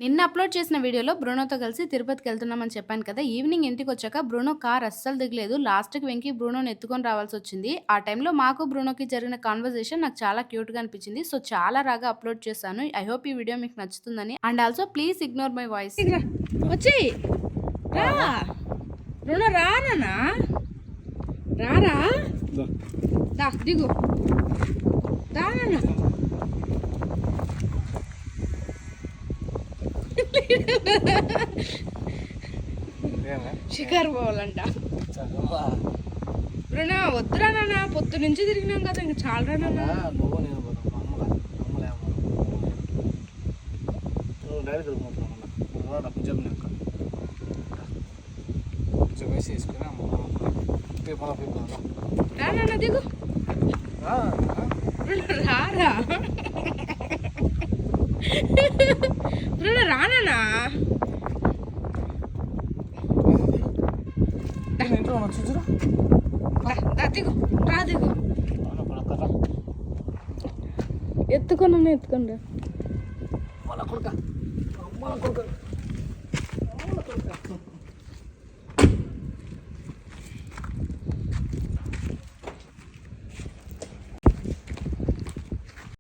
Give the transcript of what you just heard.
నిన్న అప్లోడ్ చేసిన వీడియోలో బ్రూనోతో కలిసి తిరుపతికి వెళ్తున్నామని చెప్పాను కదా. ఈవినింగ్ ఇంటికి వచ్చాక బ్రూనో కార్ అస్సలు దిగలేదు. లాస్ట్కి వెంకీ బ్రూనోని ఎత్తుకొని రావాల్సి వచ్చింది. ఆ టైంలో మాకు బ్రూనోకి జరిగిన కాన్వర్సేషన్ నాకు చాలా క్యూట్గా అనిపించింది. సో చాలా రాగా అప్లోడ్ చేశాను. ఐ హోప్ ఈ వీడియో మీకు నచ్చుతుందని. And also please ignore my voice. వచ్చి రా బ్రూనో, రానా రారా, దిగు రానా. షికారు పోవాలంట. బ్రూనో వద్దురా నాన్న, పొద్దు నుంచి తిరిగినాం కదా, ఇంకా చాలా నాన్న. రా నాన్న, దిగు రారా బ్రూనో, రానా. దిగు రా, దిగు ఎత్తుకున్నా, ఎత్తుకోండి. మన కొడుక